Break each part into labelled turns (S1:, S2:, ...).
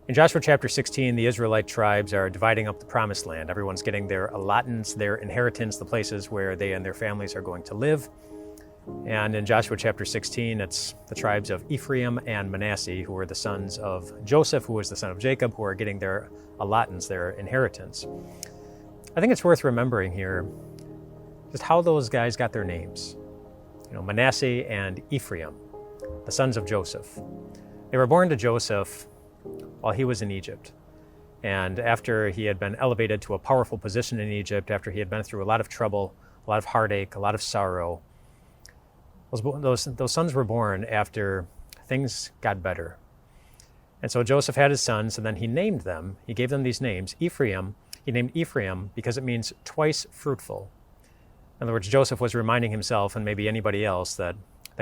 S1: In Joshua chapter 16, the Israelite tribes are dividing up the promised land. Everyone's getting their allotments, their inheritance, the places where they and their families are going to live. And in Joshua chapter 16, it's the tribes of Ephraim and Manasseh, who are the sons of Joseph, who was the son of Jacob, who are getting their allotments, their inheritance. I think it's worth remembering here just how those guys got their names. Manasseh and Ephraim, the sons of Joseph. They were born to Joseph while he was in Egypt. And after he had been elevated to a powerful position in Egypt, after he had been through a lot of trouble, a lot of heartache, a lot of sorrow, those sons were born after things got better. And so Joseph had his sons, and then he named them. He gave them these names. Ephraim, he named Ephraim because it means twice fruitful. In other words, Joseph was reminding himself, and maybe anybody else, that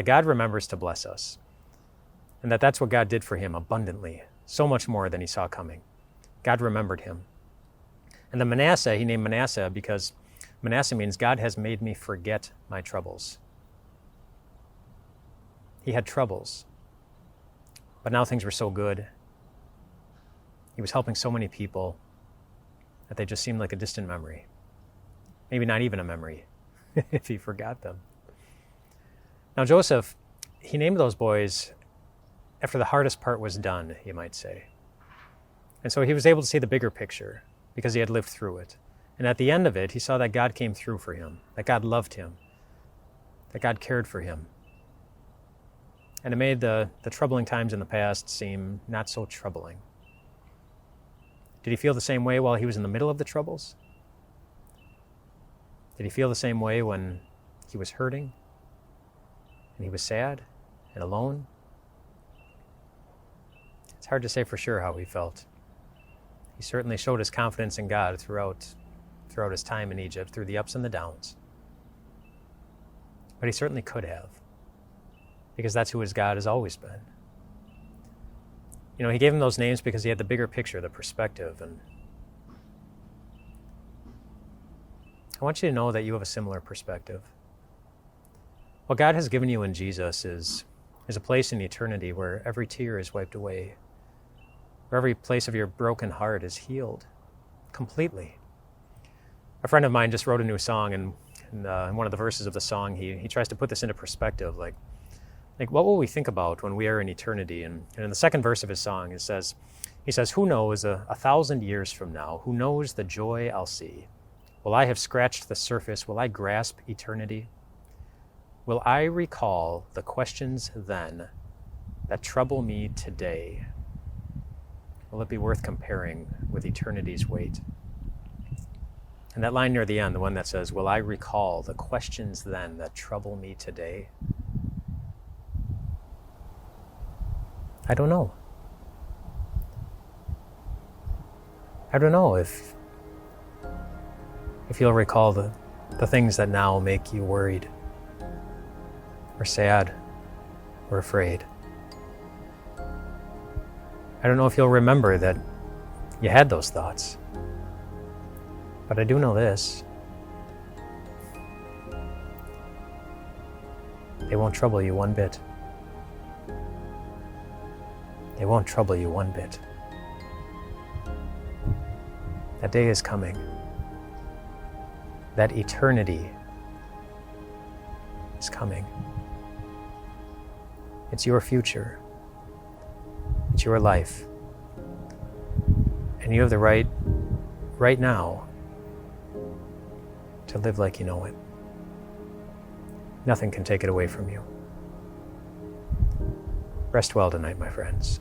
S1: God remembers to bless us. And that's what God did for him abundantly, so much more than he saw coming. God remembered him. And then Manasseh, he named Manasseh because Manasseh means God has made me forget my troubles. He had troubles, but now things were so good. He was helping so many people that they just seemed like a distant memory. Maybe not even a memory, if he forgot them. Now Joseph, he named those boys after the hardest part was done, you might say. And so he was able to see the bigger picture because he had lived through it. And at the end of it, he saw that God came through for him, that God loved him, that God cared for him. And it made the troubling times in the past seem not so troubling. Did he feel the same way while he was in the middle of the troubles? Did he feel the same way when he was hurting and he was sad and alone? It's hard to say for sure how he felt. He certainly showed his confidence in God throughout his time in Egypt, through the ups and the downs. But he certainly could have, because that's who his God has always been. He gave him those names because he had the bigger picture, the perspective. And I want you to know that you have a similar perspective. What God has given you in Jesus is a place in eternity where every tear is wiped away, where every place of your broken heart is healed completely. A friend of mine just wrote a new song, and in one of the verses of the song, he tries to put this into perspective, like what will we think about when we are in eternity? And in the second verse of his song, he says, who knows 1,000 years from now, who knows the joy I'll see? Will I have scratched the surface? Will I grasp eternity? Will I recall the questions then that trouble me today? Will it be worth comparing with eternity's weight? And that line near the end, the one that says, will I recall the questions then that trouble me today? I don't know. I don't know if you'll recall the things that now make you worried or sad or afraid. I don't know if you'll remember that you had those thoughts. But I do know this. They won't trouble you one bit. They won't trouble you one bit. That day is coming. That eternity is coming. It's your future. It's your life. And you have the right now to live like you know it. Nothing can take it away from you. Rest well tonight, my friends.